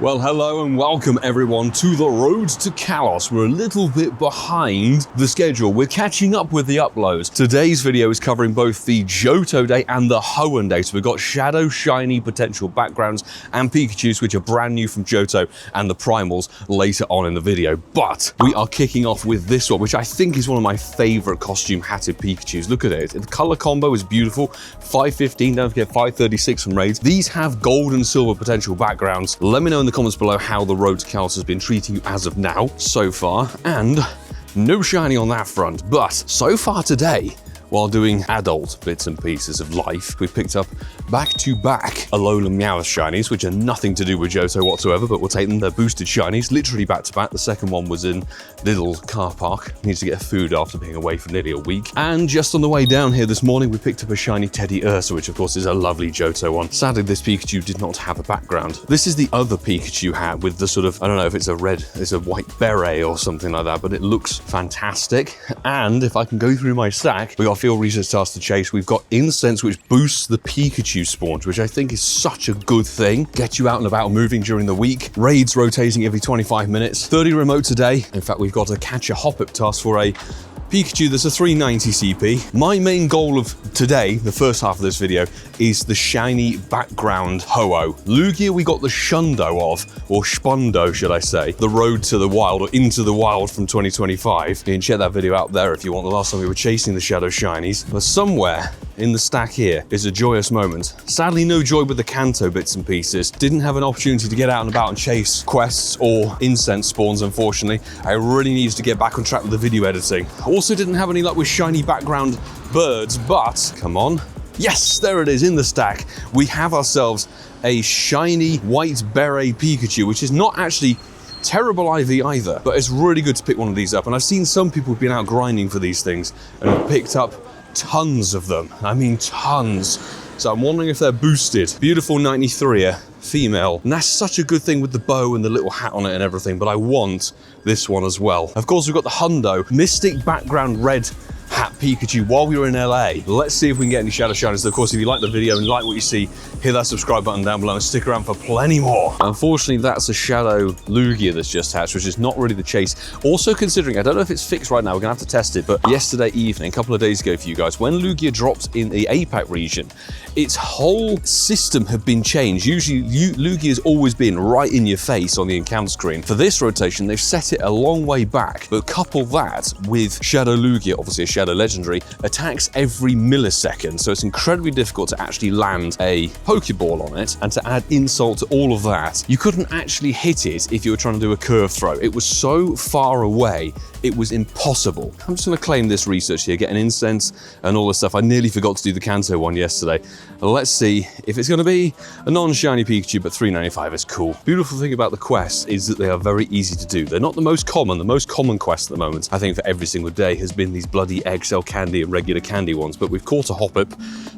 Well, hello and welcome everyone to the road to Kalos. We're a little bit behind the schedule. We're catching up with the uploads. Today's video is covering both the Johto Day and the Hoenn Day. So we've got Shadow, Shiny, potential backgrounds, and Pikachus, which are brand new from Johto, and the Primals later on in the video. But we are kicking off with this one, which I think is one of my favorite costume-hatted Pikachus. Look at it. The color combo is beautiful. 515, don't forget 536 from raids. These have gold and silver potential backgrounds. Let me know in the comments below how the road to Kalos has been treating you as of now, so far, and no shiny on that front. But so far today, while doing adult bits and pieces of life, we've picked up back-to-back Alola Meowth shinies, which are nothing to do with Johto whatsoever, but we'll take them. They're boosted shinies, literally back-to-back. The second one was in little car park. Needs to get food after being away for nearly a week. And just on the way down here this morning, we picked up a shiny Teddy Ursa, which of course is a lovely Johto one. Sadly, this Pikachu did not have a background. This is the other Pikachu hat with the sort of, I don't know if it's a white beret or something like that, but it looks fantastic. And if I can go through my stack, we got Field Research Task to chase. We've got Incense, which boosts the Pikachu spawns, which I think is such a good thing. Get you out and about moving during the week. Raids rotating every 25 minutes. 30 remotes a day. In fact, we've got a catch a hop-up task for a Pikachu that's a 390 CP. My main goal of today, the first half of this video, is the shiny background Ho-Oh. Lugia we got the Shundo of, or Spundo should I say, the road to the wild, or into the wild from 2025. You can check that video out there if you want. The last time we were chasing the Shadow Shinies. But somewhere in the stack here is a joyous moment. Sadly, no joy with the Kanto bits and pieces. Didn't have an opportunity to get out and about and chase quests or incense spawns, unfortunately. I really needed to get back on track with the video editing. Also didn't have any luck with shiny background birds, but come on. Yes, there it is in the stack. We have ourselves a shiny white beret Pikachu, which is not actually terrible IV either, but it's really good to pick one of these up. And I've seen some people who've been out grinding for these things and have picked up tons of them. I mean, tons. So I'm wondering if they're boosted. Beautiful 93er, female. And that's such a good thing with the bow and the little hat on it and everything, but I want this one as well. Of course, we've got the Hundo Mystic Background Red hat Pikachu while we were in LA. Let's see if we can get any Shadow Shinies. Of course, if you like the video and like what you see, hit that subscribe button down below and stick around for plenty more. Unfortunately, that's a Shadow Lugia that's just hatched, which is not really the chase. Also considering, I don't know if it's fixed right now, we're gonna have to test it, but yesterday evening, a couple of days ago for you guys, when Lugia dropped in the APAC region, its whole system had been changed. Usually, Lugia's always been right in your face on the encounter screen. For this rotation, they've set it a long way back, but couple that with Shadow Lugia, obviously a Shadow Legendary, attacks every millisecond, so it's incredibly difficult to actually land a Pokeball on it. And to add insult to all of that, you couldn't actually hit it if you were trying to do a curve throw. It was so far away, it was impossible. I'm just gonna claim this research here, get an incense and all this stuff. I nearly forgot to do the Kanto one yesterday. Let's see if it's gonna be a non-shiny Pikachu, but 395 is cool. Beautiful thing about the quests is that they are very easy to do. They're not the most common. The most common quest at the moment, I think for every single day, has been these bloody Eggcell candy and regular candy ones, but we've caught a hop-up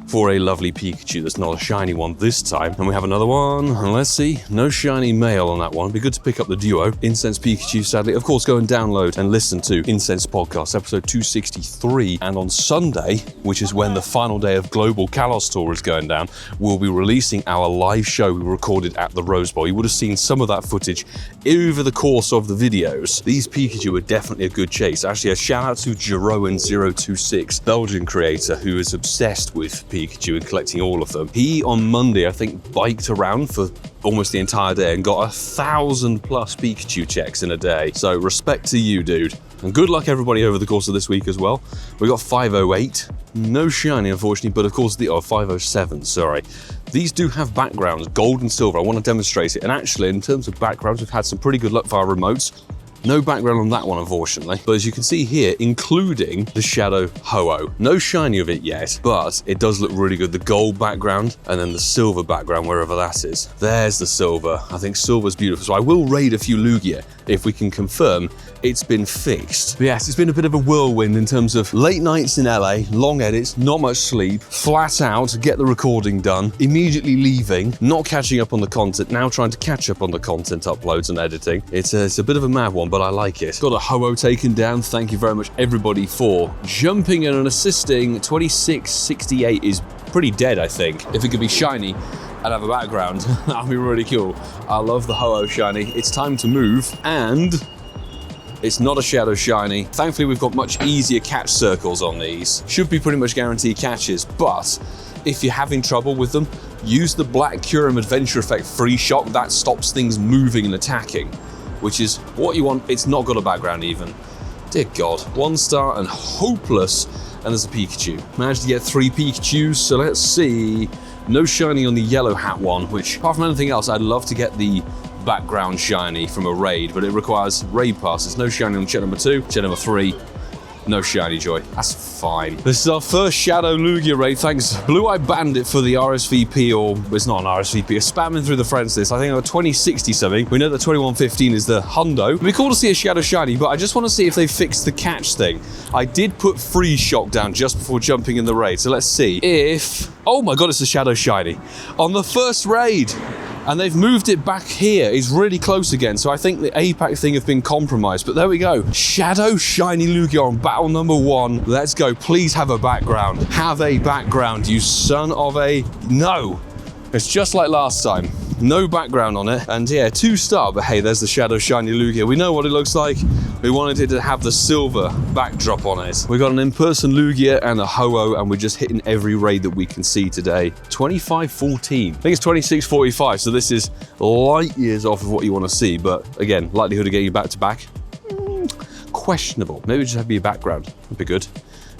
for a lovely Pikachu that's not a shiny one this time. And we have another one, and let's see, no shiny male on that one. It'd be good to pick up the duo. Incense Pikachu, sadly. Of course, go and download and listen to Incense Podcast, episode 263. And on Sunday, which is when the final day of Global Kalos Tour is going down, we'll be releasing our live show we recorded at the Rose Bowl. You would have seen some of that footage over the course of the videos. These Pikachu are definitely a good chase. Actually, a shout out to Jeroen026, Belgian creator who is obsessed with Pikachu and collecting all of them. He, on Monday, I think, biked around for almost the entire day and got 1,000+ Pikachu checks in a day. So respect to you, dude. And good luck everybody over the course of this week as well. We got 508, no shiny unfortunately, but of course 507, sorry. These do have backgrounds, gold and silver. I want to demonstrate it. And actually, in terms of backgrounds, we've had some pretty good luck for our remotes. No background on that one, unfortunately. But as you can see here, including the Shadow Ho-Oh. No shiny of it yet, but it does look really good. The gold background and then the silver background, wherever that is. There's the silver. I think silver's beautiful. So I will raid a few Lugia if we can confirm it's been fixed. But yes, it's been a bit of a whirlwind in terms of late nights in LA, long edits, not much sleep, flat out, get the recording done, immediately leaving, not catching up on the content, now trying to catch up on the content uploads and editing. It's a bit of a mad one, but I like it. Got a Ho-Oh taken down. Thank you very much everybody for jumping in and assisting. 2668 is pretty dead, I think. If it could be shiny, and have a background. That'd be really cool. I love the Ho-Oh shiny. It's time to move, and it's not a Shadow shiny. Thankfully, we've got much easier catch circles on these. Should be pretty much guaranteed catches, but if you're having trouble with them, use the Black Kyurem Adventure Effect Free Shock. That stops things moving and attacking, which is what you want. It's not got a background even. Dear God, 1 star and hopeless, and there's a Pikachu. Managed to get 3 Pikachus, so let's see. No shiny on the yellow hat one, which apart from anything else, I'd love to get the background shiny from a raid, but it requires raid passes. No shiny on Jet number 2, Jet number 3. No shiny joy. That's fine. This is our first Shadow Lugia raid. Thanks Blue Eye Bandit for the RSVP, or it's not an RSVP, it's spamming through the friends list. I think I've got 2060 something. We know that 2115 is the Hundo. It'd be cool to see a Shadow shiny, but I just want to see if they fixed the catch thing. I did put Free Shock down just before jumping in the raid, so let's see if... Oh my God, it's a Shadow shiny on the first raid. And they've moved it back here. It's really close again, so I think the APAC thing have been compromised, but there we go. Shadow Shiny Lugia on battle number 1. Let's go. Please have a background. Have a background, you son of a... No. It's just like last time. No background on it. And yeah, 2 star, but hey, there's the Shadow Shiny Lugia. We know what it looks like. We wanted it to have the silver backdrop on it. We got an in-person Lugia and a Ho-Oh, and we're just hitting every raid that we can see today. 2514. I think it's 2645, so this is light years off of what you want to see, but again, likelihood of getting you back-to-back? Questionable. Maybe just have your background. That'd be good.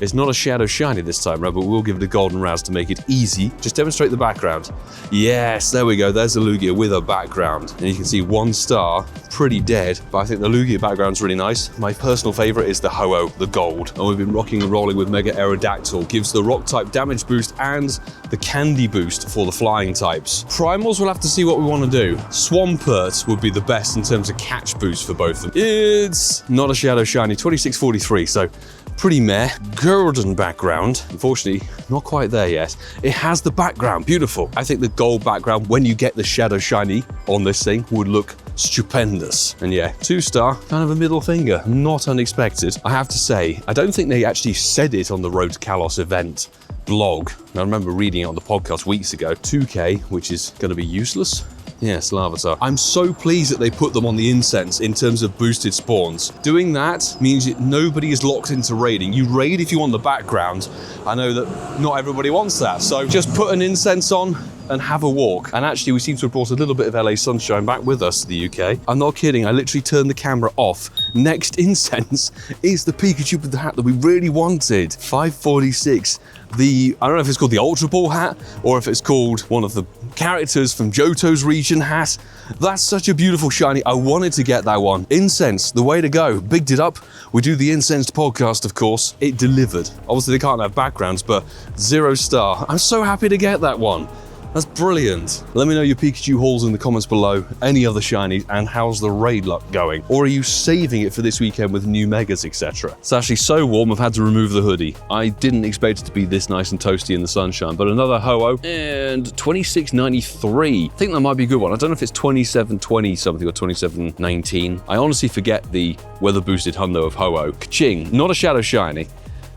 It's not a Shadow shiny this time, right? But we'll give it a golden razz to make it easy. Just demonstrate the background. Yes, there we go. There's the Lugia with a background. And you can see 1 star, pretty dead. But I think the Lugia background's really nice. My personal favorite is the Ho-Oh, the gold. And we've been rocking and rolling with Mega Aerodactyl. Gives the rock type damage boost and the candy boost for the flying types. Primals, we'll have to see what we want to do. Swampert would be the best in terms of catch boost for both of them. It's not a Shadow shiny, 2643, so pretty meh. Groudon background, unfortunately, not quite there yet. It has the background, beautiful. I think the gold background, when you get the Shadow shiny on this thing, would look stupendous. And yeah, 2 star, kind of a middle finger, not unexpected. I have to say, I don't think they actually said it on the Road to Kalos event blog. I remember reading it on the podcast weeks ago. 2K, which is going to be useless. Yes, Larvitar. I'm so pleased that they put them on the incense in terms of boosted spawns. Doing that means that nobody is locked into raiding. You raid if you want the background. I know that not everybody wants that, so just put an incense on and have a walk. And actually, we seem to have brought a little bit of LA sunshine back with us to the UK. I'm not kidding, I literally turned the camera off. Next incense is the Pikachu with the hat that we really wanted. 546. I don't know if it's called the Ultra Ball hat or if it's called one of the characters from Johto's region hat. That's such a beautiful shiny. I wanted to get that one. Incense, the way to go. Bigged it up. We do the Incensed podcast, of course. It delivered. Obviously, they can't have backgrounds, but 0 star. I'm so happy to get that one. That's brilliant. Let me know your Pikachu hauls in the comments below, any other shinies, and how's the raid luck going? Or are you saving it for this weekend with new megas, etc.? It's actually so warm, I've had to remove the hoodie. I didn't expect it to be this nice and toasty in the sunshine, but another Ho-Oh, and 2693. I think that might be a good one. I don't know if it's 2720 something or 2719. I honestly forget the weather boosted Hundo of Ho-Oh. Ka-ching, not a Shadow shiny,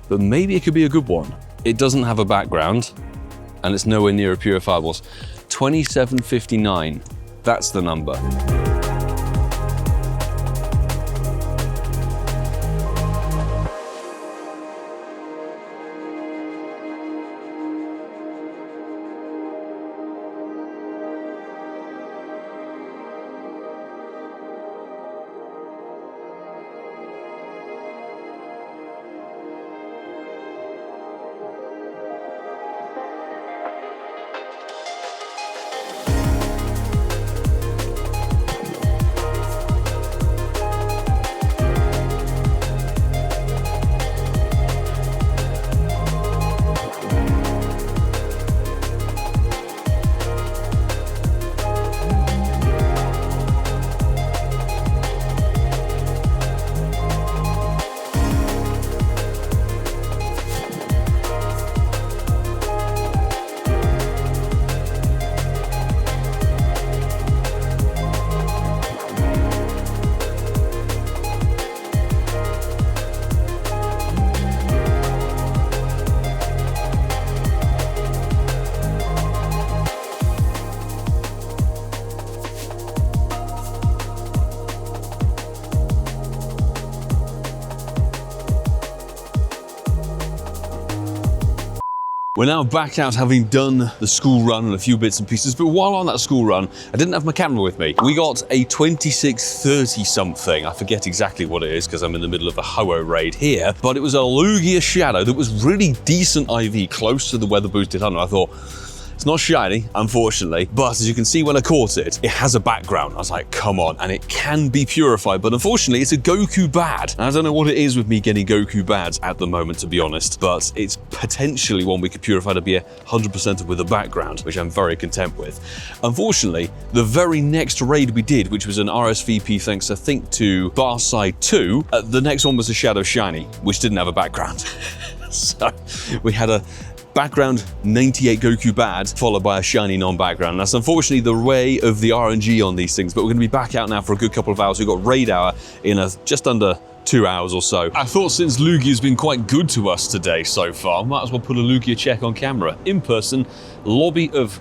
but maybe it could be a good one. It doesn't have a background, and it's nowhere near a purifiables. 2759, that's the number. We're now back out having done the school run and a few bits and pieces, but while on that school run, I didn't have my camera with me. We got a 2630 something. I forget exactly what it is because I'm in the middle of a Ho-Oh raid here, but it was a Lugia Shadow that was really decent IV, close to the weather boosted Hunter. I thought, it's not shiny, unfortunately, but as you can see when I caught it, it has a background. I was like, come on, and it can be purified, but unfortunately it's a Goku bad. And I don't know what it is with me getting Goku bads at the moment, to be honest, but it's potentially one we could purify to be 100% with a background, which I'm very content with. Unfortunately, the very next raid we did, which was an RSVP thanks I think to Barside 2, the next one was a Shadow Shiny, which didn't have a background. So we had a background 98 Goku bad, followed by a shiny non-background. That's unfortunately the way of the RNG on these things, but we're going to be back out now for a good couple of hours. We've got raid hour in just under 2 hours or so. I thought since Lugia's been quite good to us today so far, might as well put a Lugia check on camera. In person, lobby of...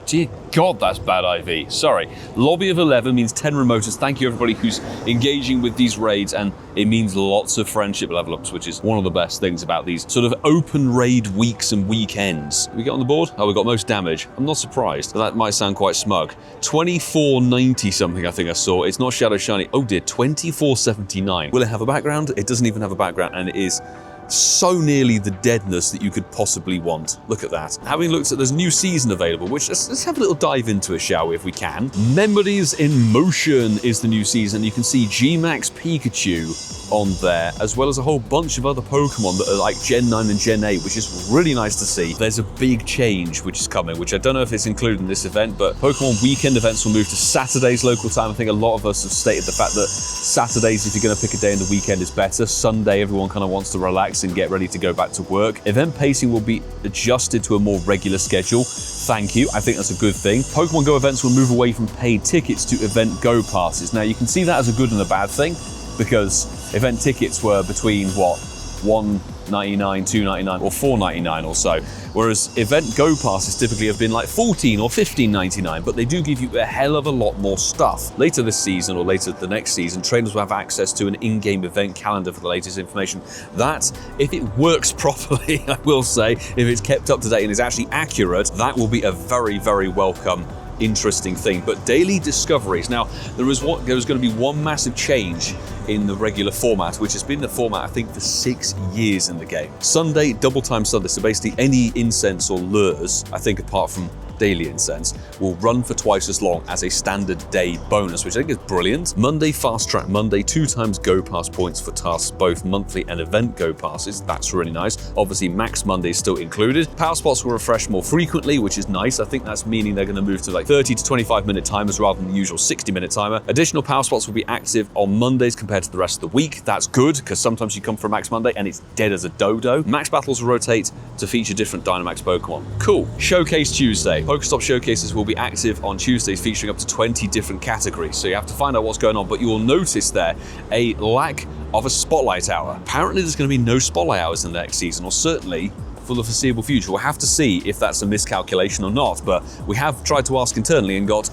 Dear God, that's bad IV. Sorry. Lobby of 11 means 10 remoters. Thank you everybody who's engaging with these raids, and it means lots of friendship level ups, which is one of the best things about these sort of open raid weeks and weekends. We get on the board? Oh, we got most damage. I'm not surprised. That might sound quite smug. 2490 something I think I saw. It's not Shadow Shiny. Oh dear, 2479. Will it have a background? It doesn't even have a background, and it is so nearly the deadness that you could possibly want. Look at that. Having looked at this new season available, which let's have a little dive into it, shall we, if we can. Memories in Motion is the new season. You can see G-Max Pikachu on there, as well as a whole bunch of other Pokemon that are like Gen 9 and Gen 8, which is really nice to see. There's a big change which is coming, which I don't know if it's included in this event, but Pokemon weekend events will move to Saturdays local time. I think a lot of us have stated the fact that Saturdays, if you're going to pick a day in the weekend, is better. Sunday, everyone kind of wants to relax and get ready to go back to work. Event pacing will be adjusted to a more regular schedule. Thank you. I think that's a good thing. Pokemon Go events will move away from paid tickets to event Go passes. Now, you can see that as a good and a bad thing, because event tickets were between, what, $1.99, $2.99, or $4.99 or so, whereas event Go passes typically have been like $14 or $15.99, but they do give you a hell of a lot more stuff. Later this season, or later the next season, trainers will have access to an in-game event calendar for the latest information. That, if it works properly, I will say, if it's kept up to date and is actually accurate, that will be a very, very welcome interesting thing. But daily discoveries. Now, there was going to be one massive change in the regular format, which has been the format, I think, for 6 years in the game. Sunday, double time Sunday. So basically any incense or lures, I think apart from daily incense, will run for twice as long as a standard day bonus, which I think is brilliant. Monday, Fast Track Monday, 2 times Go Pass points for tasks, both monthly and event Go Passes. That's really nice. Obviously, Max Monday is still included. Power Spots will refresh more frequently, which is nice. I think that's meaning they're going to move to like 30 to 25 minute timers rather than the usual 60-minute timer. Additional Power Spots will be active on Mondays compared to the rest of the week. That's good, because sometimes you come for a Max Monday and it's dead as a dodo. Max Battles will rotate to feature different Dynamax Pokemon. Cool. Showcase Tuesday. Pokestop showcases will be active on Tuesdays, featuring up to 20 different categories. So you have to find out what's going on, but you will notice there a lack of a spotlight hour. Apparently there's going to be no spotlight hours in the next season, or certainly for the foreseeable future. We'll have to see if that's a miscalculation or not, but we have tried to ask internally and got,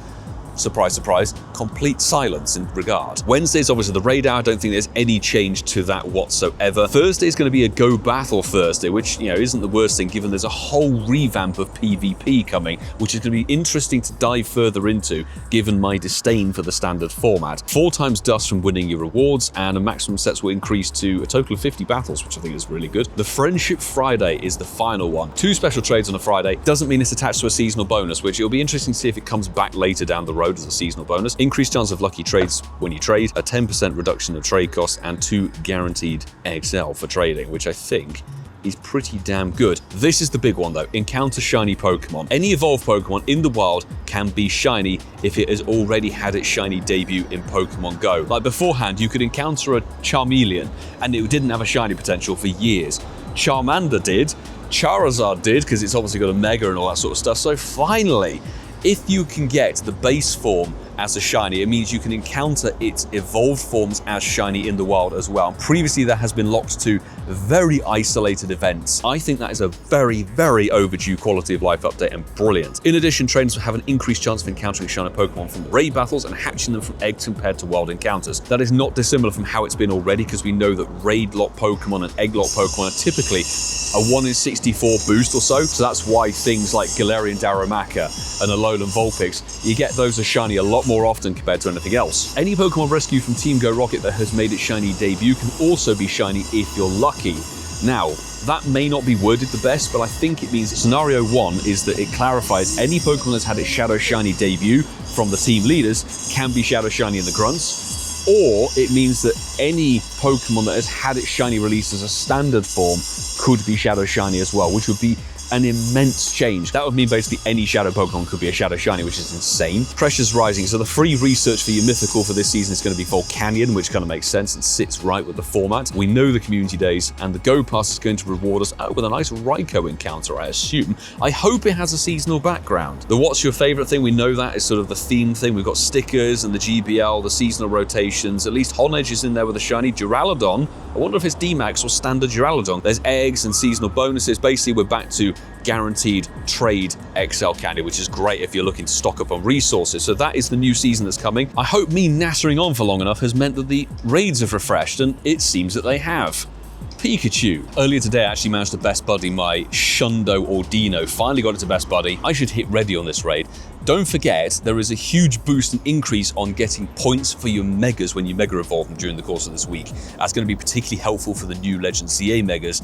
surprise, surprise, complete silence in regard. Wednesday's obviously the raid hour. I don't think there's any change to that whatsoever. Thursday's going to be a Go Battle Thursday, which, you know, isn't the worst thing given there's a whole revamp of PvP coming, which is going to be interesting to dive further into given my disdain for the standard format. 4 times dust from winning your rewards, and a maximum sets will increase to a total of 50 battles, which I think is really good. The Friendship Friday is the final one. 2 special trades on a Friday. Doesn't mean it's attached to a seasonal bonus, which it'll be interesting to see if it comes back later down the road as a seasonal bonus. Increased chance of lucky trades when you trade, a 10% reduction of trade costs, and 2 guaranteed XL for trading, which I think is pretty damn good. This is the big one though. Encounter shiny Pokemon. Any evolved Pokemon in the wild can be shiny if it has already had its shiny debut in Pokemon Go. Like beforehand, you could encounter a Charmeleon and it didn't have a shiny potential for years. Charmander did, Charizard did, because it's obviously got a Mega and all that sort of stuff. So finally, if you can get the base form as a shiny, it means you can encounter its evolved forms as shiny in the wild as well. Previously, that has been locked to very isolated events. I think that is a very, very overdue quality of life update and brilliant. In addition, trainers will have an increased chance of encountering shiny Pokemon from the raid battles and hatching them from eggs compared to wild encounters. That is not dissimilar from how it's been already, because we know that raid lock Pokemon and egg lock Pokemon are typically a 1 in 64 boost or so. So that's why things like Galarian Darumaka and Alolan Vulpix, you get those as shiny a lot more often compared to anything else. Any Pokemon rescue from Team Go Rocket that has made its shiny debut can also be shiny if you're lucky. Now, that may not be worded the best, but I think it means scenario 1 is that it clarifies any Pokemon that's had its Shadow Shiny debut from the team leaders can be Shadow Shiny in the grunts, or it means that any Pokemon that has had its shiny released as a standard form could be Shadow Shiny as well, which would be an immense change. That would mean basically any Shadow Pokemon could be a Shadow Shiny, which is insane. Pressure's rising, so the free research for your Mythical for this season is going to be Volcanion, which kind of makes sense and sits right with the format. We know the community days, and the Go Pass is going to reward us with a nice Raikou encounter, I assume. I hope it has a seasonal background. The what's your favorite thing, we know that is sort of the theme thing. We've got stickers and the GBL, the seasonal rotations. At least Honedge is in there with a shiny. Duraludon, I wonder if it's D-Max or standard Duraludon. There's eggs and seasonal bonuses. Basically, we're back to guaranteed trade XL candy, which is great if you're looking to stock up on resources. So that is the new season that's coming. I hope me nattering on for long enough has meant that the raids have refreshed, and it seems that they have. Pikachu. Earlier today, I actually managed to best buddy my Shundo Ordino. Finally got it to best buddy. I should hit ready on this raid. Don't forget, there is a huge boost and increase on getting points for your Megas when you Mega Evolve them during the course of this week. That's going to be particularly helpful for the new Legend CA Megas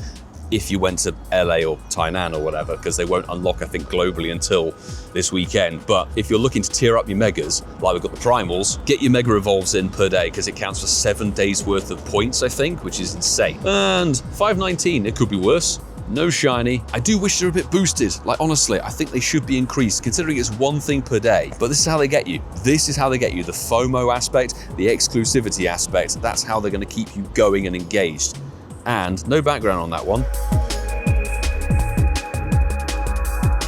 if you went to LA or Tainan or whatever, because they won't unlock, I think, globally until this weekend. But if you're looking to tier up your Megas, like we've got the Primals, get your Mega Evolves in per day, because it counts for 7 days worth of points, I think, which is insane. And 519, it could be worse. No shiny. I do wish they're a bit boosted. Like, honestly, I think they should be increased, considering it's one thing per day. But this is how they get you. This is how they get you. The FOMO aspect, the exclusivity aspect, that's how they're going to keep you going and engaged. And no background on that one.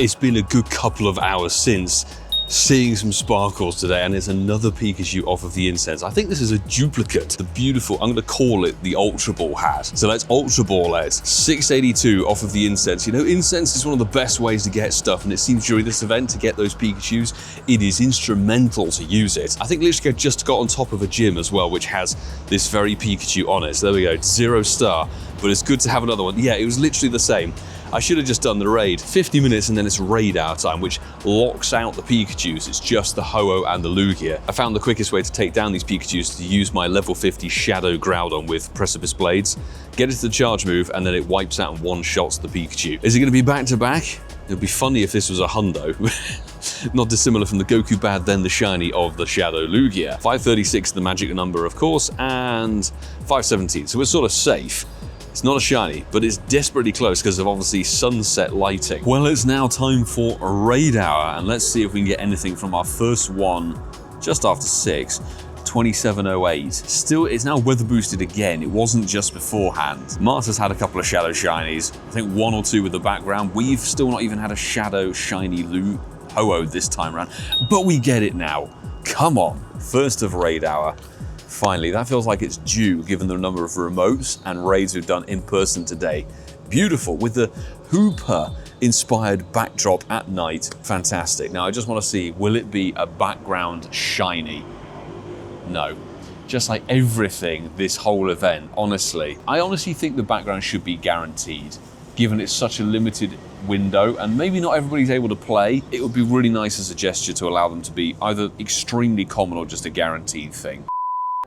It's been a good couple of hours since seeing some sparkles today, and there's another Pikachu off of the incense. I think this is a duplicate. The beautiful, I'm going to call it the Ultra Ball hat. So let's Ultra Ball it. 682 off of the incense. You know, incense is one of the best ways to get stuff, and it seems during this event to get those Pikachus, it is instrumental to use it. I think literally I just got on top of a gym as well, which has this very Pikachu on it. So there we go, 0 star, but it's good to have another one. Yeah, it was literally the same. I should have just done the raid. 50 minutes and then it's raid hour time, which locks out the Pikachus. It's just the Ho-Oh and the Lugia. I found the quickest way to take down these Pikachus to use my level 50 Shadow Groudon with Precipice Blades, get it to the charge move, and then it wipes out and one-shots the Pikachu. Is it going to be back-to-back? It would be funny if this was a Hundo. Not dissimilar from the Goku Bad, then the shiny of the Shadow Lugia. 536, the magic number, of course, and 517, so we're sort of safe. It's not a shiny, but it's desperately close because of obviously sunset lighting. Well, it's now time for a raid hour, and let's see if we can get anything from our first one just after 6. 2708. Still, it's now weather boosted again. It wasn't just beforehand. Marta's had a couple of Shadow Shinies. I think 1 or 2 with the background. We've still not even had a Shadow Shiny Ho-Oh this time around, but we get it now. Come on. First of raid hour. Finally, that feels like it's due given the number of remotes and raids we've done in person today. Beautiful, with the Hooper inspired backdrop at night. Fantastic. Now I just want to see, will it be a background shiny? No. Just like everything this whole event, honestly. I honestly think the background should be guaranteed, given it's such a limited window and maybe not everybody's able to play. It would be really nice as a gesture to allow them to be either extremely common or just a guaranteed thing.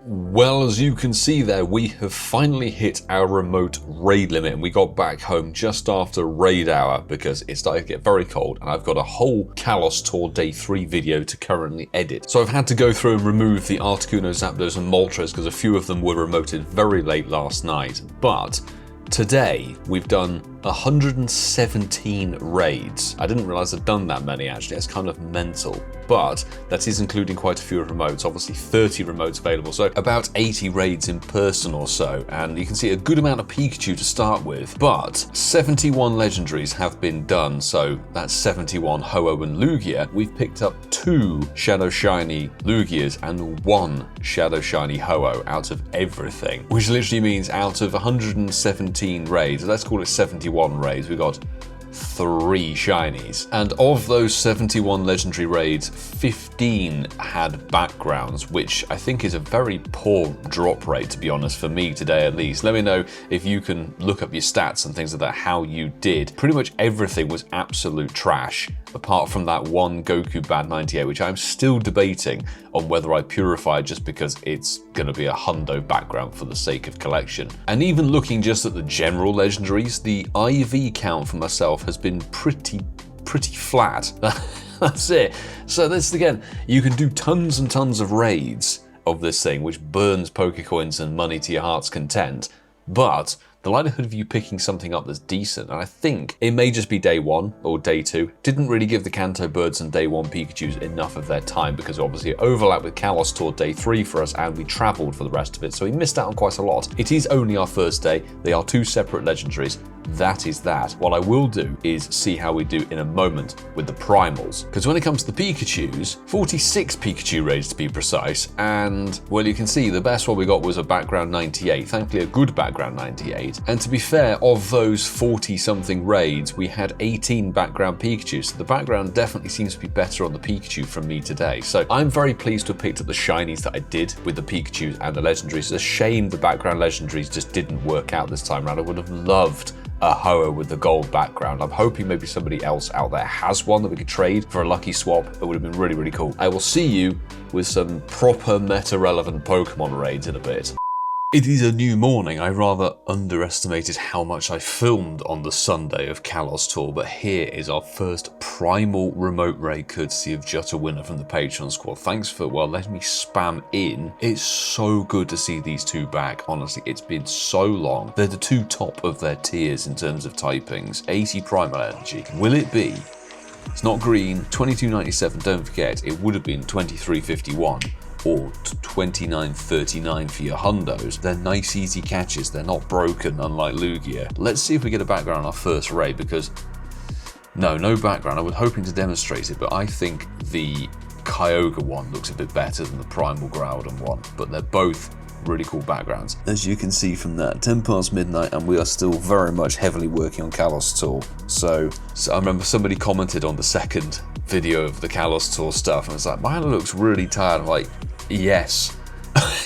Well, as you can see there, we have finally hit our remote raid limit, and we got back home just after raid hour because it started to get very cold and I've got a whole Kalos Tour Day 3 video to currently edit. So I've had to go through and remove the Articuno, Zapdos and Moltres because a few of them were remoted very late last night. But today we've done 117 raids. I didn't realize I'd done that many actually, that's kind of mental. But that is including quite a few remotes, obviously 30 remotes available, so about 80 raids in person or so, and you can see a good amount of Pikachu to start with, but 71 legendaries have been done, so that's 71 Ho-Oh and Lugia. We've picked up 2 Shadow Shiny Lugias and 1 Shadow Shiny Ho-Oh out of everything, which literally means out of 117 raids, let's call it 71 raids, we got 3 shinies. And of those 71 legendary raids, 15 had backgrounds, which I think is a very poor drop rate, to be honest, for me today at least. Let me know if you can look up your stats and things like that, how you did. Pretty much everything was absolute trash, apart from that one Goku Bad 98, which I'm still debating on whether I purify just because it's going to be a hundo background for the sake of collection. And even looking just at the general legendaries, the IV count for myself has been pretty flat. That's it. So this, again, you can do tons and tons of raids of this thing, which burns Pokecoins and money to your heart's content, but the likelihood of you picking something up that's decent, and I think it may just be day 1 or day 2, didn't really give the Kanto Birds and day 1 Pikachus enough of their time because obviously it overlapped with Kalos Tour day 3 for us and we travelled for the rest of it, so we missed out on quite a lot. It is only our first day, they are 2 separate legendaries. That is that. What I will do is see how we do in a moment with the primals. Because when it comes to the Pikachus, 46 Pikachu raids to be precise, and well, you can see the best one we got was a background 98, thankfully a good background 98. And to be fair, of those 40 something raids, we had 18 background Pikachus, so the background definitely seems to be better on the Pikachu from me today. So I'm very pleased to have picked up the shinies that I did with the Pikachus and the legendaries. It's a shame the background legendaries just didn't work out this time around. I would have loved a Ho-Oh with the gold background. I'm hoping maybe somebody else out there has one that we could trade for a lucky swap. It would have been really cool. I will see you with some proper meta-relevant Pokemon raids in a bit. It is a new morning. I rather underestimated how much I filmed on the Sunday of Kalos Tour, but here is our first Primal remote raid courtesy of Johto and Hoenn from the Patreon squad. Thanks for, well, letting me spam in. It's so good to see these 2 back. Honestly, it's been so long. They're the 2 top of their tiers in terms of typings. 80 Primal Energy. Will it be? It's not green. 22.97, don't forget, it would have been 23.51. Or 29.39 for your hundos. They're nice easy catches, they're not broken unlike Lugia. Let's see if we get a background on our first raid because no background. I was hoping to demonstrate it, but I think the Kyogre one looks a bit better than the Primal Groudon one, but they're both really cool backgrounds. As you can see from that, 10 past midnight and we are still very much heavily working on Kalos Tour. So I remember somebody commented on the second video of the Kalos Tour stuff and was like, mine looks really tired. I'm like, yes.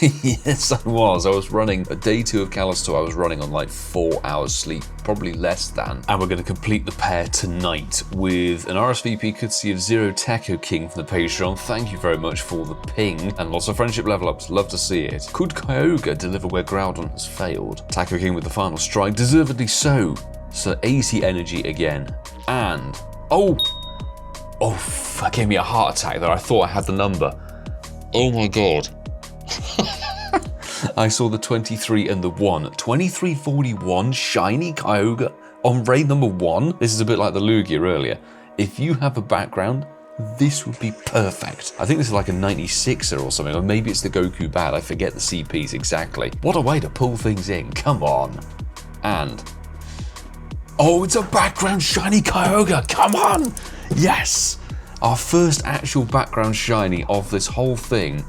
Yes, I was running a day 2 of Kalos Tour. I was running on like 4 hours sleep, probably less than. And we're going to complete the pair tonight with an RSVP courtesy of Zero Taco King from the Patreon. Thank you very much for the ping and lots of friendship level ups. Love to see it. Could Kyogre deliver where Groudon has failed? Taco King with the final strike, deservedly so. So 80 energy again. And that gave me a heart attack there. I thought I had the number. Oh my god. I saw the 23 and the 1. 2341 shiny Kyogre on raid number 1. This is a bit like the Lugia earlier. If you have a background, this would be perfect. I think this is like a 96er or something, or maybe it's the Goku Bad. I forget the CPs exactly. What a way to pull things in. Come on. And oh, it's a background shiny Kyogre. Come on. Yes. Our first actual background shiny of this whole thing.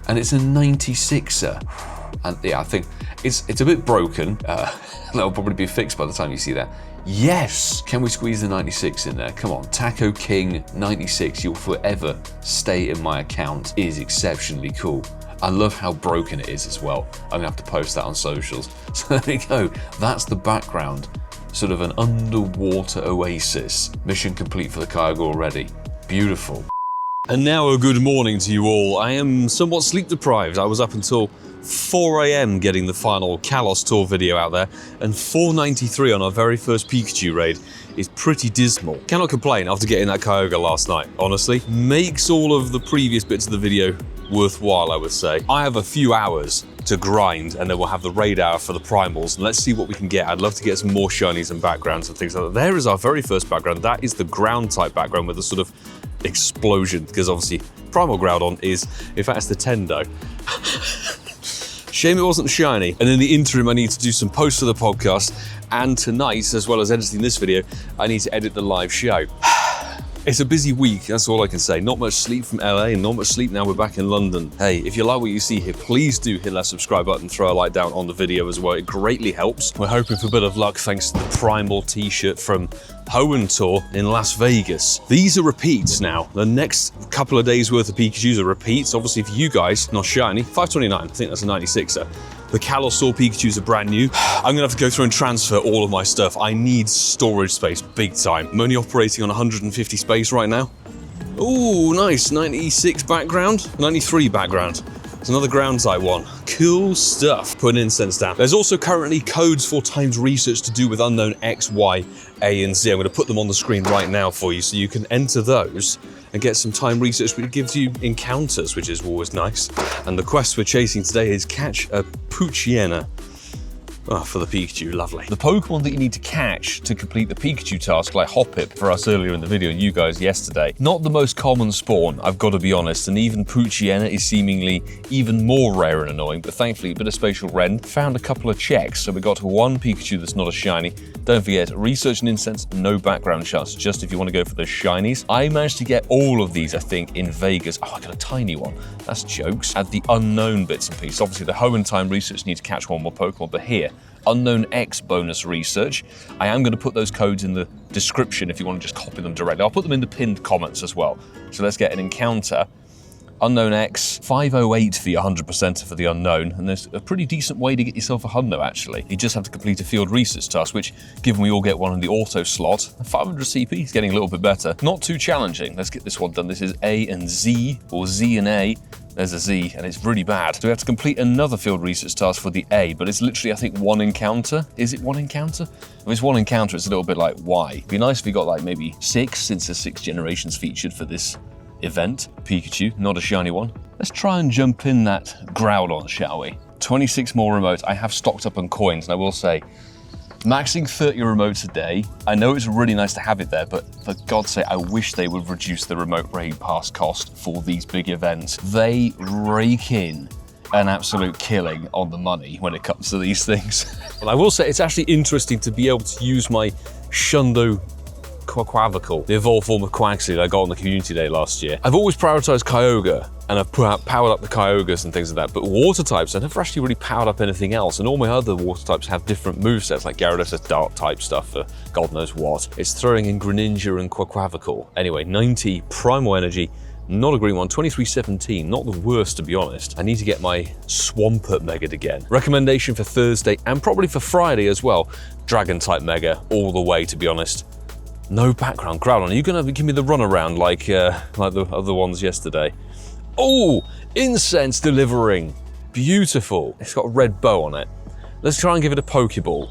And it's a 96er. And yeah, I think it's a bit broken. That'll probably be fixed by the time you see that. Yes! Can we squeeze the 96 in there? Come on, Taco King 96, you'll forever stay in my account, is exceptionally cool. I love how broken it is as well. I'm gonna have to post that on socials. So there we go, that's the background. Sort of an underwater oasis. Mission complete for the Kyogre already. Beautiful. And now a good morning to you all. I am somewhat sleep deprived. I was up until 4 AM getting the final Kalos tour video out there, and 4:93 on our very first Pikachu raid is pretty dismal. Cannot complain after getting that Kyogre last night, honestly. Makes all of the previous bits of the video worthwhile, I would say. I have a few hours to grind, and then we'll have the raid hour for the primals, and let's see what we can get. I'd love to get some more shinies and backgrounds and things like that. There is our very first background. That is the ground type background with a sort of explosion, because obviously Primal Groudon is, in fact, it's the Tendo. Shame it wasn't shiny. And in the interim, I need to do some posts for the podcast, and tonight, as well as editing this video, I need to edit the live show. It's a busy week, that's all I can say. Not much sleep from LA and not much sleep now we're back in London. Hey, if you like what you see here, please do hit that subscribe button, throw a like down on the video as well. It greatly helps. We're hoping for a bit of luck thanks to the Primal t-shirt from Hoenn tour in Las Vegas. These are repeats now. The next couple of days worth of Pikachus are repeats. Obviously for you guys, not shiny, 529, I think that's a 96er. The Kalos Pikachus are brand new. I'm gonna have to go through and transfer all of my stuff. I need storage space, big time. I'm only operating on 150 space right now. Ooh, nice, 96 background, 93 background. It's another ground type one. Cool stuff. Put an incense down. There's also currently codes for timed research to do with unknown X, Y, A, and Z. I'm gonna put them on the screen right now for you so you can enter those and get some time research, which gives you encounters, which is always nice. And the quest we're chasing today is catch a Poochyena. Oh, for the Pikachu, lovely. The Pokemon that you need to catch to complete the Pikachu task, like Hoppip for us earlier in the video and you guys yesterday, not the most common spawn, I've got to be honest, and even Poochyena is seemingly even more rare and annoying, but thankfully a bit of Spatial Rend, found a couple of checks, so we got one Pikachu that's not a shiny. Don't forget, research and incense, no background shots, just if you want to go for the shinies. I managed to get all of these, I think, in Vegas. Oh, I got a tiny one. That's jokes. At the unknown bits and pieces. Obviously, the Hoenn time research needs to catch one more Pokemon, but here, Unknown X bonus research. I am going to put those codes in the description if you want to just copy them directly. I'll put them in the pinned comments as well. So let's get an encounter. Unknown X, 508 for your 100% for the unknown, and there's a pretty decent way to get yourself a Hundo actually. You just have to complete a field research task, which, given we all get one in the auto slot, 500 CP is getting a little bit better. Not too challenging. Let's get this one done. This is A and Z, or Z and A. There's a Z, and it's really bad. So we have to complete another field research task for the A, but it's literally, I think, one encounter. Is it one encounter? If it's one encounter, it's a little bit like, why? It'd be nice if we got like maybe 6, since there's 6 generations featured for this event. Pikachu, not a shiny one. Let's try and jump in that Groudon, shall we? 26 more remotes. I have stocked up on coins, and I will say, maxing 30 remotes a day, I know it's really nice to have it there, but for God's sake, I wish they would reduce the remote raid pass cost for these big events. They rake in an absolute killing on the money when it comes to these things. Well, I will say it's actually interesting to be able to use my Hundo Pikachu, the evolved form of Quaxley that I got on the community day last year. I've always prioritized Kyogre, and I've powered up the Kyogres and things like that, but water types, I've never actually really powered up anything else, and all my other water types have different movesets, like Gyarados has dark type stuff for God knows what. It's throwing in Greninja and Quaquavical. Anyway, 90 Primal Energy, not a green one, 2317, not the worst to be honest. I need to get my Swampert Mega'd again. Recommendation for Thursday, and probably for Friday as well, Dragon type Mega, all the way to be honest. No background. Groudon, are you going to give me the runaround like the other ones yesterday? Oh, incense delivering. Beautiful. It's got a red bow on it. Let's try and give it a Pokeball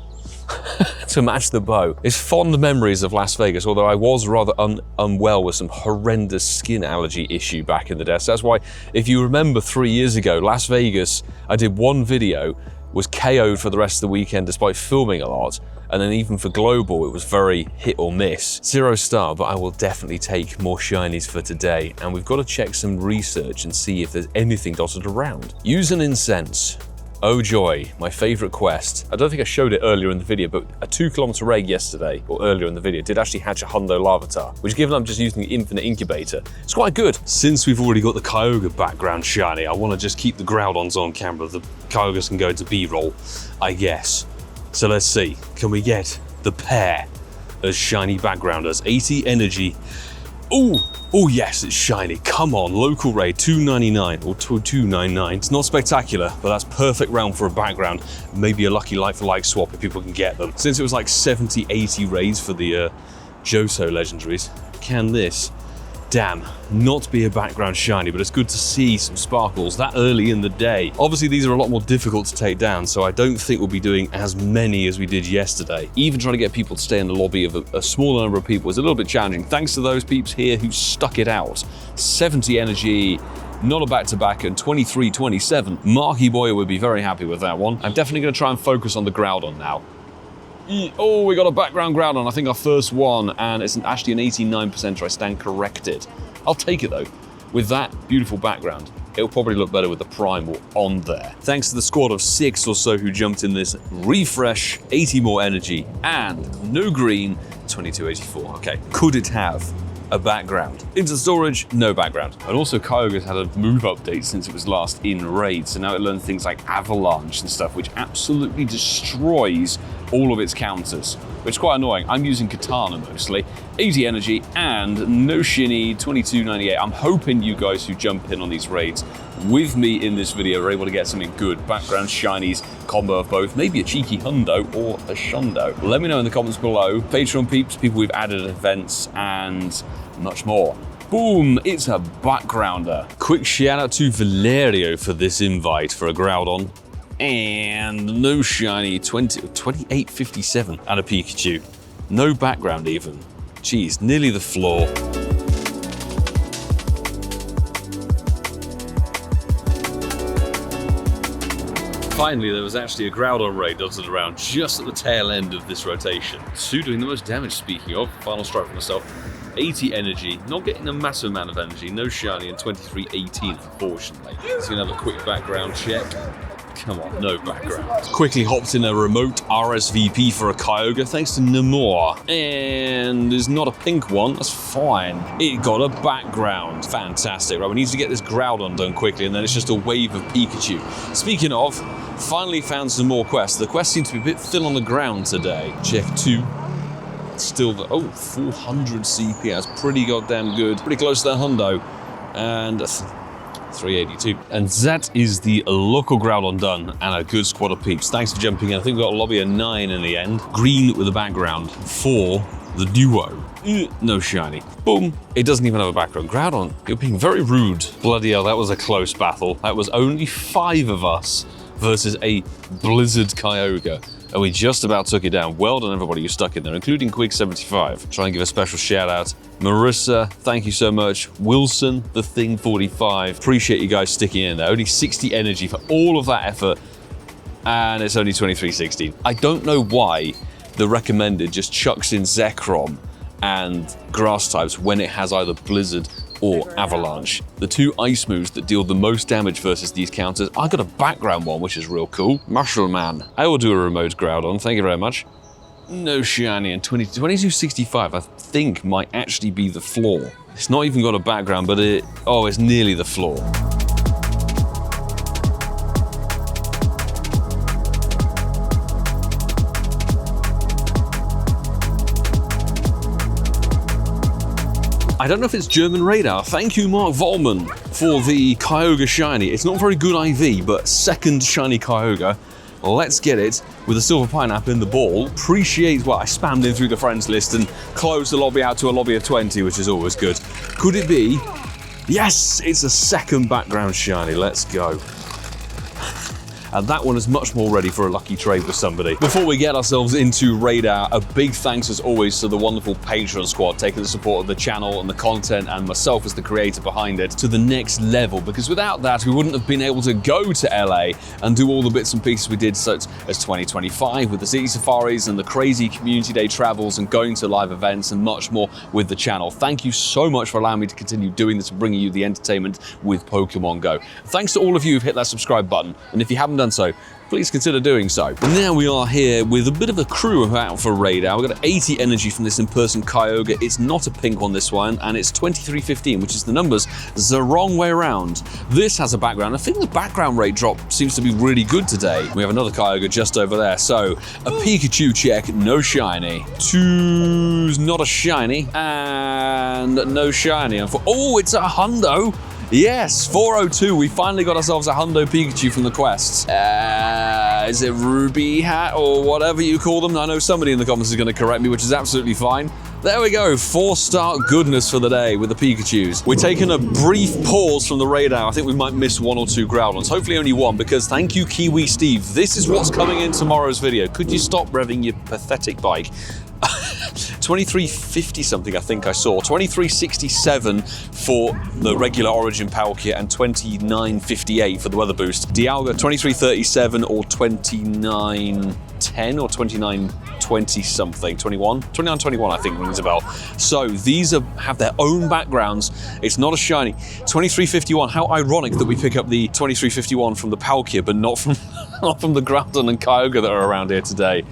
to match the bow. It's fond memories of Las Vegas, although I was rather unwell with some horrendous skin allergy issue back in the day. So that's why, if you remember 3 years ago, Las Vegas, I did one video, was KO'd for the rest of the weekend despite filming a lot. And then even for global, it was very hit or miss. 0 star, but I will definitely take more shinies for today. And we've got to check some research and see if there's anything dotted around. Use an incense. Oh joy, my favorite quest. I don't think I showed it earlier in the video, but a 2-kilometer raid yesterday, or earlier in the video, did actually hatch a Hundo Larvitar, which given I'm just using the infinite incubator, it's quite good. Since we've already got the Kyogre background shiny, I want to just keep the Groudons on camera. The Kyogres can go into B-roll, I guess. So let's see, can we get the pair as shiny backgrounders? 80 energy. Oh yes, it's shiny. Come on, local raid, 299 or 299. It's not spectacular, but that's perfect round for a background. Maybe a lucky like-for-like swap if people can get them. Since it was like 70, 80 raids for the Johto legendaries, can this Damn, not be a background shiny, but it's good to see some sparkles that early in the day. Obviously, these are a lot more difficult to take down, so I don't think we'll be doing as many as we did yesterday. Even trying to get people to stay in the lobby of a smaller number of people is a little bit challenging. Thanks to those peeps here who stuck it out. 70 energy, not a back-to-back, and 23-27. Marky Boy would be very happy with that one. I'm definitely going to try and focus on the Groudon now. Oh, we got a background Groudon, I think our first one, and it's actually an 89%, I stand corrected. I'll take it though. With that beautiful background, it'll probably look better with the Primal on there. Thanks to the squad of 6 or so who jumped in this refresh, 80 more energy, and no green, 2284. Okay, could it have a background? Into storage, no background. And also Kyogre's had a move update since it was last in raid, so now it learns things like Avalanche and stuff, which absolutely destroys all of its counters, which is quite annoying. I'm using Katana mostly. 80 energy and no shiny, 2298. I'm hoping you guys who jump in on these raids with me in this video are able to get something good. Background shinies, combo of both, maybe a cheeky Hundo or a Shundo. Let me know in the comments below. Patreon peeps, people we've added at events, and much more. Boom, it's a backgrounder. Quick shout out to Valerio for this invite for a Groudon. And no shiny, 2857 and a Pikachu. No background even. Jeez, nearly the floor. Finally, there was actually a Groudon raid dotted around just at the tail end of this rotation. 2 doing the most damage, speaking of. Final strike for myself. 80 energy, not getting a massive amount of energy, no shiny, and 2318 unfortunately. Let's have a quick background check. Come on, no background. Quickly hopped in a remote RSVP for a Kyogre thanks to Namor. And there's not a pink one, that's fine. It got a background. Fantastic. Right, we need to get this Groudon done quickly and then it's just a wave of Pikachu. Speaking of, finally found some more quests. The quests seem to be a bit thin on the ground today. Check 2. Still the, 400 CP, that's pretty goddamn good. Pretty close to that Hundo. And 382. And that is the local Groudon done, and a good squad of peeps. Thanks for jumping in. I think we got a lobby of 9 in the end. Green with a background for the duo. No shiny. Boom. It doesn't even have a background. Groudon, you're being very rude. Bloody hell, that was a close battle. That was only 5 of us versus a Blizzard Kyogre. And we just about took it down. Well done everybody who stuck in there, including Quig75. Try and give a special shout out. Marissa, thank you so much. Wilson, the Thing 45. Appreciate you guys sticking in there. Only 60 energy for all of that effort. And it's only 2316. I don't know why the recommended just chucks in Zekrom and grass types when it has either Blizzard or Avalanche. The 2 ice moves that deal the most damage versus these counters. I got a background one, which is real cool. Mushroom Man. I will do a remote Groudon, thank you very much. No shiny, and 2265 I think might actually be the floor. It's not even got a background, but it's nearly the floor. I don't know if it's German radar. Thank you, Mark Vollman, for the Kyogre shiny. It's not very good IV, but second shiny Kyogre. Let's get it with a silver pineapple in the ball. Appreciate what I spammed in through the friends list and closed the lobby out to a lobby of 20, which is always good. Could it be? Yes, it's a second background shiny. Let's go. And that one is much more ready for a lucky trade with somebody. Before we get ourselves into radar, a big thanks as always to the wonderful Patreon squad, taking the support of the channel and the content and myself as the creator behind it to the next level, because without that we wouldn't have been able to go to LA and do all the bits and pieces we did, such as 2025 with the city safaris and the crazy community day travels and going to live events and much more with the channel. Thank you so much for allowing me to continue doing this and bringing you the entertainment with Pokemon Go. Thanks to all of you who've hit that subscribe button, and if you haven't done so, please consider doing so. And now we are here with a bit of a crew out for radar. We've got 80 energy from this in-person Kyogre. It's not a pink on this one, and it's 2315, which is the numbers the wrong way around. This has a background. I think the background rate drop seems to be really good today. We have another Kyogre just over there. So a Pikachu check, no shiny. 2's not a shiny, and no shiny. Oh, it's a Hundo. Yes, 402, we finally got ourselves a Hundo Pikachu from the quests. Is it Ruby Hat or whatever you call them? I know somebody in the comments is going to correct me, which is absolutely fine. There we go, 4-star goodness for the day with the Pikachus. We're taking a brief pause from the radar. I think we might miss 1 or 2 Groudons, hopefully only 1, because thank you, Kiwi Steve. This is what's coming in tomorrow's video. Could you stop revving your pathetic bike? 2350 something I think I saw. 2367 for the regular Origin Palkia and 2958 for the Weather Boost. Dialga 2337 or 2910 or 2920 something. 2921 I think rings a bell. So these have their own backgrounds. It's not a shiny. 2351, how ironic that we pick up the 2351 from the Palkia but not from the Groudon and Kyogre that are around here today.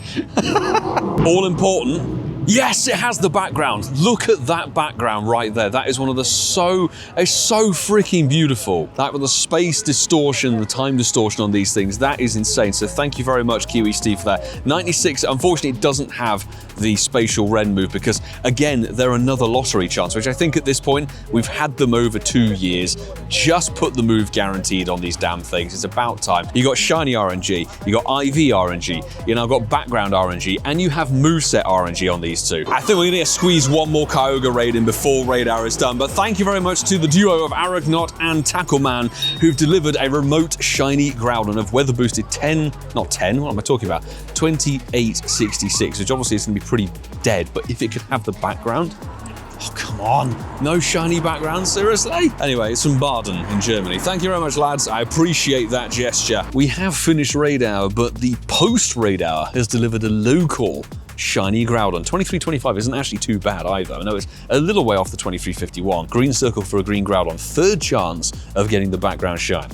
All important. Yes, it has the background. Look at that background right there. That is one of the it's so freaking beautiful. That with the space distortion, the time distortion on these things, that is insane. So thank you very much, Kiwi Steve, for that. 96, unfortunately, it doesn't have the spatial Ren move because, again, they're another lottery chance, which I think at this point, we've had them over 2 years. Just put the move guaranteed on these damn things. It's about time. You got Shiny RNG, you got IV RNG, you now got background RNG, and you have moveset RNG on these two. I think we're gonna squeeze 1 more Kyogre raid in before raid hour is done, but thank you very much to the duo of Aragnot and Tackleman who've delivered a remote shiny Groudon of weather boosted 2866, which obviously is gonna be pretty dead, but if it could have the background, oh, come on. No shiny background, seriously? Anyway, it's from Baden in Germany. Thank you very much, lads. I appreciate that gesture. We have finished raid hour, but the post-raid hour has delivered a local shiny Groudon. 2325 isn't actually too bad either. I know it's a little way off the 2351. Green circle for a green Groudon. 3rd chance of getting the background shine.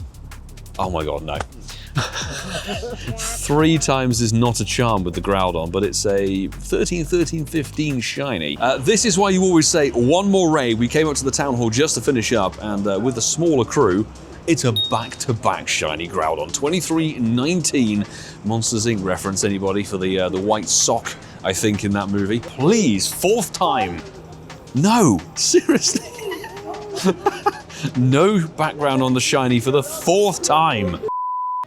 Oh my god, no. 3 times is not a charm with the Groudon, but it's a 13, 13, 15 shiny. This is why you always say 1 more raid. We came up to the town hall just to finish up, and with a smaller crew, it's a back-to-back shiny Groudon. 2319 Monsters Inc. reference, anybody, for the white sock, I think, in that movie. Please, 4th time. No, seriously. No background on the shiny for the 4th time.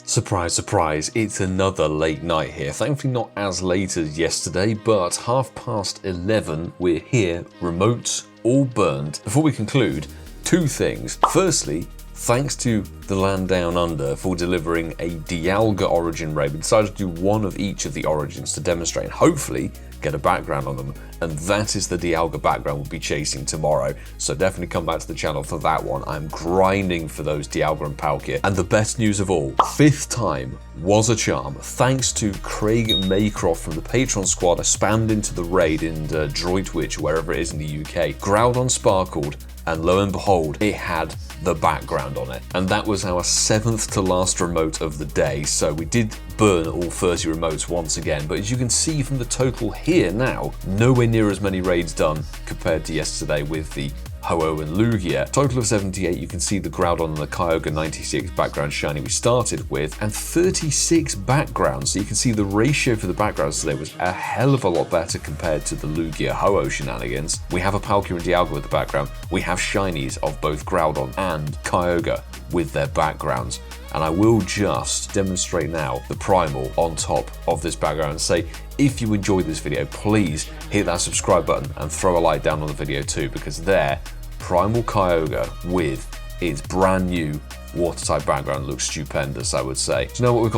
Surprise, surprise, it's another late night here. Thankfully not as late as yesterday, but 11:30, we're here, remotes all burned. Before we conclude, 2 things. Firstly, thanks to the land down under for delivering a Dialga origin raid. We decided to do 1 of each of the origins to demonstrate and hopefully get a background on them. And that is the Dialga background we'll be chasing tomorrow. So definitely come back to the channel for that one. I'm grinding for those Dialga and Palkia. And the best news of all, 5th time was a charm. Thanks to Craig Maycroft from the Patreon squad. I spammed into the raid in Droidwich, wherever it is in the UK. Groudon sparkled, and lo and behold, it had the background on it. And that was our 7th to last remote of the day. So we did burn all 30 remotes once again, but as you can see from the total here now, nowhere near as many raids done compared to yesterday with the Ho-Oh and Lugia. Total of 78, you can see the Groudon and the Kyogre 96 background shiny we started with, and 36 backgrounds. So you can see the ratio for the backgrounds today was a hell of a lot better compared to the Lugia Ho-Oh shenanigans. We have a Palkia and Dialga with the background. We have shinies of both Groudon and Kyogre with their backgrounds. And I will just demonstrate now the Primal on top of this background and say, if you enjoyed this video, please hit that subscribe button and throw a like down on the video too, because there, Primal Kyogre with its brand new water type background looks stupendous, I would say. Do you know what?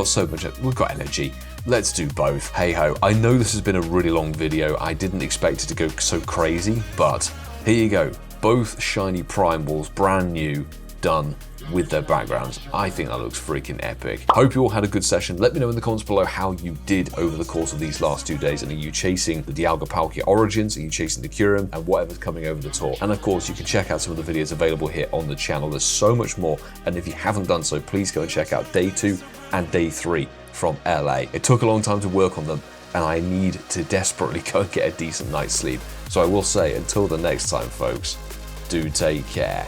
We've got energy. Let's do both. Hey ho, I know this has been a really long video. I didn't expect it to go so crazy, but here you go. Both shiny Primals, brand new, done with their backgrounds. I think that looks freaking epic. Hope you all had a good session. Let me know in the comments below how you did over the course of these last 2 days. And are you chasing the Dialga Palkia Origins? Are you chasing the Kyurem? And whatever's coming over the tour. And of course, you can check out some of the videos available here on the channel. There's so much more. And if you haven't done so, please go and check out day 2 and day 3 from LA. It took a long time to work on them, and I need to desperately go and get a decent night's sleep. So I will say, until the next time, folks, do take care.